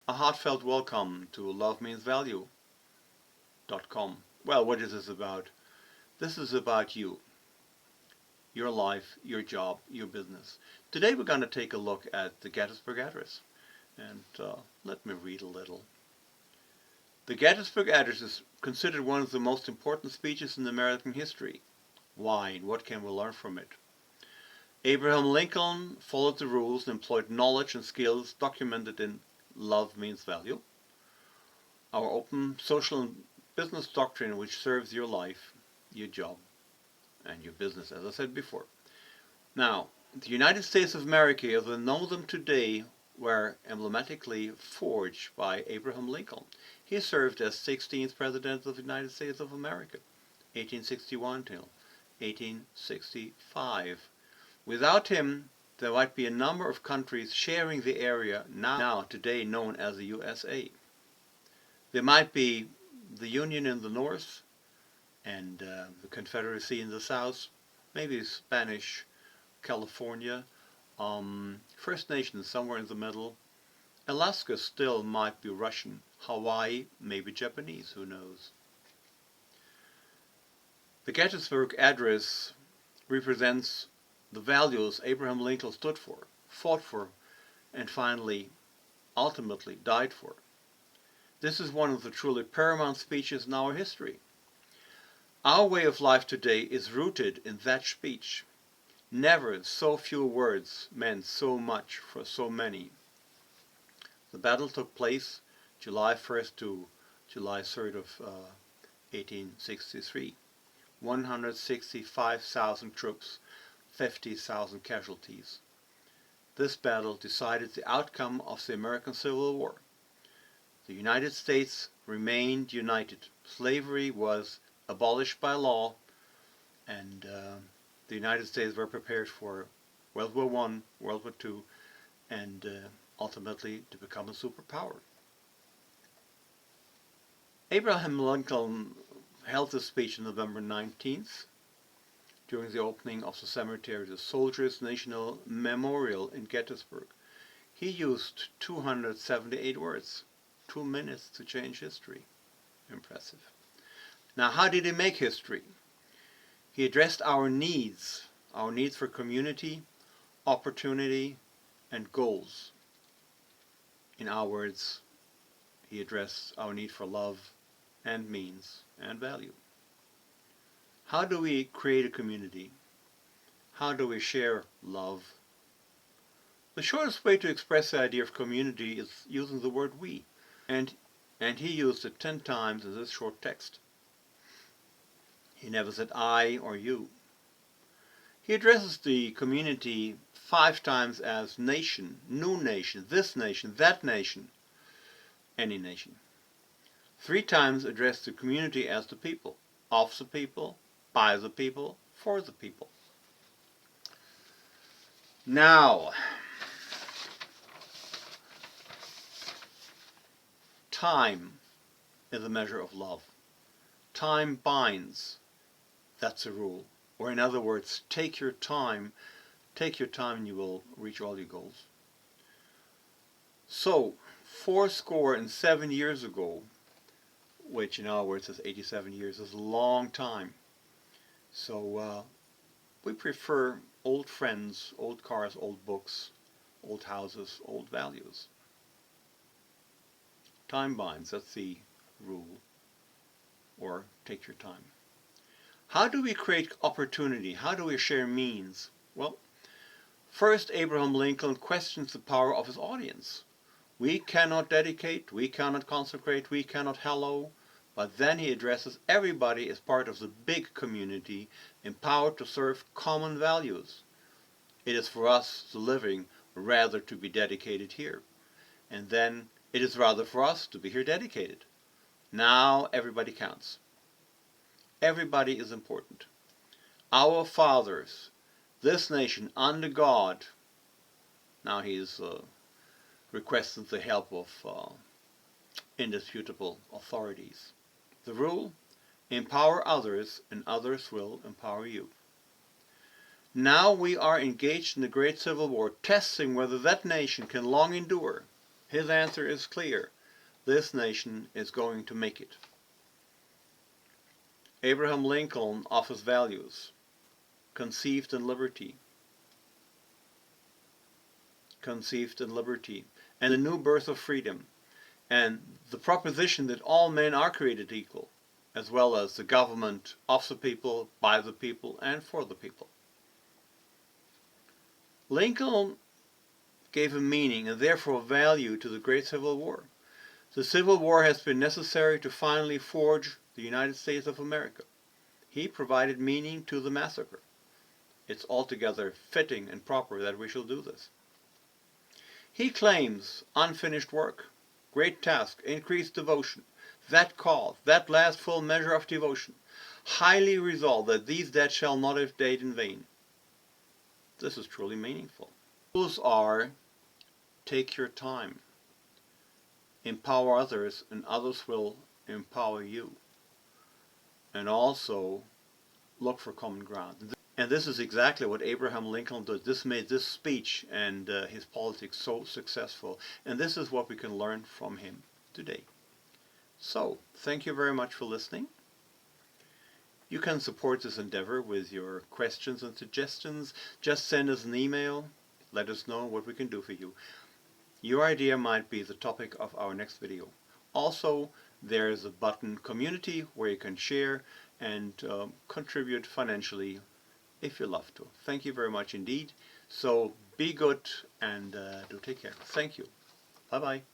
A heartfelt welcome to LoveMeansValue.com. Well, what is this about? This is about you, your life, your job, your business. Today we're going to take a look at the Gettysburg Address. And let me read a little. The Gettysburg Address is considered one of the most important speeches in American history. Why and what can we learn from it? Abraham Lincoln followed the rules and employed knowledge and skills documented in Love Means Value, our open social and business doctrine which serves your life, your job, and your business, as I said before. Now, the United States of America, as we know them today, were emblematically forged by Abraham Lincoln. He served as 16th President of the United States of America, 1861 till 1865. Without him, there might be a number of countries sharing the area now today known as the USA. There might be the Union in the north and the Confederacy in the south, maybe Spanish California, First Nations somewhere in the middle. Alaska still might be Russian, Hawaii maybe Japanese, who knows. The Gettysburg Address represents the values Abraham Lincoln stood for, fought for, and finally, ultimately died for. This is one of the truly paramount speeches in our history. Our way of life today is rooted in that speech. Never so few words meant so much for so many. The battle took place July 1st to July 3rd of 1863. 165,000 troops, 50,000 casualties. This battle decided the outcome of the American Civil War. The United States remained united. Slavery was abolished by law, and the United States were prepared for World War I, World War II, and ultimately to become a superpower. Abraham Lincoln held this speech on November 19th during the opening of the cemetery, the Soldiers' National Memorial in Gettysburg. He used 278 words, 2 minutes to change history. Impressive. Now, how did he make history? He addressed our needs for community, opportunity, and goals. In our words, he addressed our need for love and means and value. How do we create a community? How do we share love? The shortest way to express the idea of community is using the word we, and he used it 10 times in this short text. He never said I or you. He addresses the community 5 times as nation, new nation, this nation, that nation, any nation. 3 times addressed the community as the people, of the people, by the people, for the people. Now, time is a measure of love. Time binds. That's a rule. Or in other words, take your time and you will reach all your goals. So, 7 years ago, which in our words is 87 years, is a long time. So we prefer old friends, old cars, old books, old houses, old values. Time binds, that's the rule. Or take your time. How do we create opportunity? How do we share means? Well, first Abraham Lincoln questions the power of his audience. We cannot dedicate, we cannot consecrate, we cannot hallow, but then he addresses everybody as part of the big community, empowered to serve common values. It is for us, the living, rather to be dedicated here. And then it is rather for us to be here dedicated. Now everybody counts. Everybody is important. Our fathers, this nation under God, now he is requesting the help of indisputable authorities. The rule, empower others and others will empower you. Now we are engaged in the great civil war, testing whether that nation can long endure. His answer is clear. This nation is going to make it. Abraham Lincoln offers values, conceived in liberty, and a new birth of freedom, and the proposition that all men are created equal, as well as the government of the people, by the people, and for the people. Lincoln gave a meaning and therefore value to the Great Civil War. The Civil War has been necessary to finally forge the United States of America. He provided meaning to the massacre. It's altogether fitting and proper that we shall do this. He claims unfinished work, great task, increased devotion, that call, that last full measure of devotion, highly resolved that these dead shall not have died in vain. This is truly meaningful. Rules are, take your time, empower others, and others will empower you. And also, look for common ground. And this is exactly what Abraham Lincoln did. This made this speech and his politics so successful. And this is what we can learn from him today. So, thank you very much for listening. You can support this endeavor with your questions and suggestions. Just send us an email. Let us know what we can do for you. Your idea might be the topic of our next video. Also, there is a button Community where you can share and contribute financially if you love to. Thank you very much indeed. So be good and do take care. Thank you. Bye-bye.